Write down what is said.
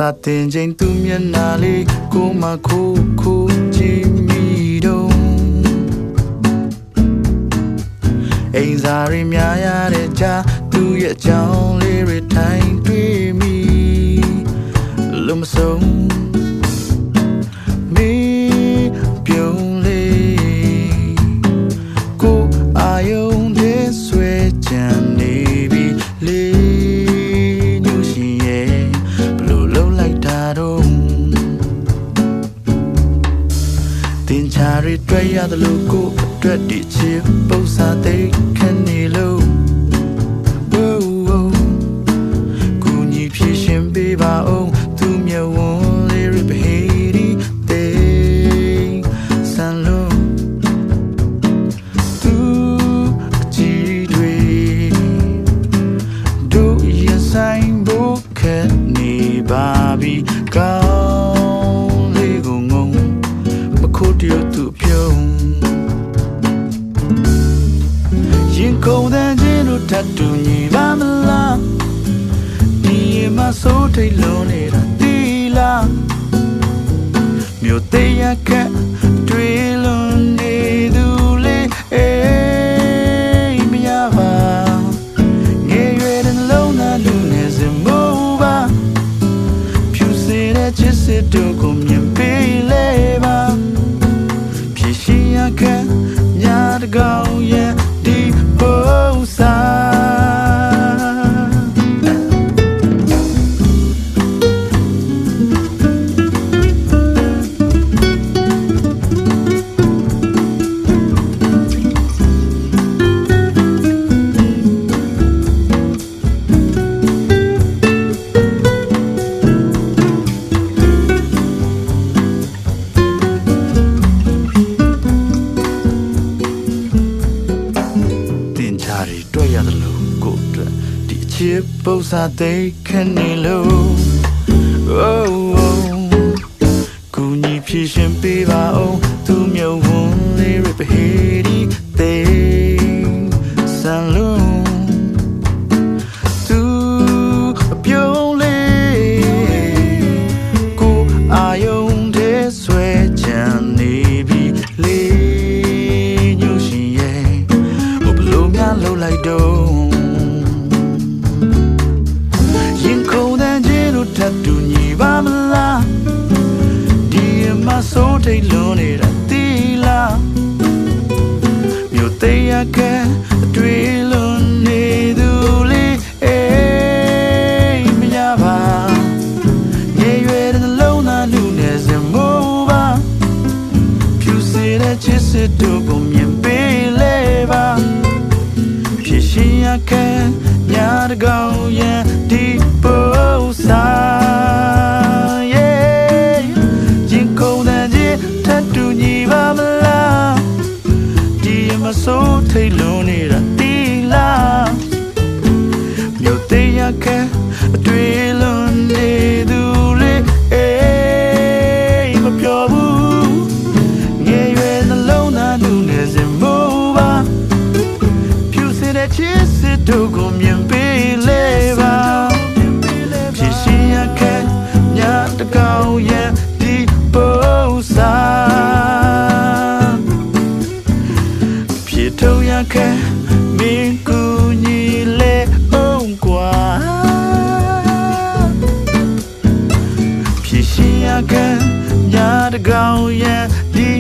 စာတင်ချင်းသူမျက်နှာလေးကိုမခိုးခိုးကြည့်မိတော့အိမ်စာရီများရတဲ့ကြားသူရဲ့အကြောင်းလေးတွေထိုင်တွေ့မိလို့မဆုံးမေးပြုံးလေးကိုအာယုံတဲ့ဆွဲကြံနေပြီလေညူရှင်ရဲ့ဘလို့လုံးလိုက်တာတော့တင်ချာရီတွေ့ရတယ်လို့ကိုအတွက်ဒီချစ်ပုံစားသိခဏနေလို့ကူညီဖြည့်ရှင်ပေးပါအောင်သူမျက်ဝန်းလေးရပဟေဒီတေဆန်လို့သူအကြည့်တွေတို့ရင်ဆိုင်ဖို့ခက်နေပါပြီကောင်းလေးကိုငုံမခိုးတရသူပြုံးရင်ကုန်တဲ့ချင်းတို့ထပ်တူညီပါမလားဒီရင်မဆိုးထိတ်လုံးနေတာတီလားမြို့သေးရခက်တွေ့လုံးနေသူလေးအေးမရပါငယ်ရွယ်တဲ့လုံးသားလူနေစမိုးပါဖြူစင်တဲ့ချစ်စစ်တို့ကိုမြင်ပေးလေပါဖြည့်ရှင်ရခက်ညာတကောင်းရဲ့ဒီပုံစားတွေ့ရတယ်လို့ကိုအတွက်ဒီအချစ်ပုံစားသိခဏနေလို့ကူညီဖြည့်ရှင်ပေးပါအောင်သူမျက်ဝန်းလေးရပဟေဒီတေဆန်လို့သူအပြုံးလေးကိုအာယုံတဲ့ဆွဲကြံနေပြီလေညူရှင်ရဲ့လုံးလိုက်တော့ရင်ခုန်တဲ့ချင်းတို့ထပ်တူညီပါမလားဒီမဆိုးထိတ်လွန်နေတာတီလားမြို့သေးရကအတွေ့လွန်နေသူလေးအေးမရပါငယ်ရွယ်တဲ့လုံးသားလူနေစမိုးပါဖြူစင်တဲ့ချစ်စစ်တို့ကိုမြင်ပေးလေပါရှင်ရခဲညာတကောင်းရဲ့ဒီပုံစားရင်ကုန်တဲ့ချင်းထပ်တူညီပါမလားဒီမဆိုးထိတ်လွန်နေတာတီလားမြို့သေးရခဲအတွေ့လွန်နေသူလေးအေးမပြောဘူးငယ်ရွယ်နှလုံးသားလူနေစမိုးပါချစ်စစ်တို့ကိုမြင်ပေးလေပါဖြစ်ရှင်ရခဲညာတကောင်းရဲ့ဒီပုံစားဖြစ်ထုံရခဲမင်းကူညီလေအောင်ကွာဖြစ်ရှင်ရခဲညာတကောင်းရဲ့ဒီ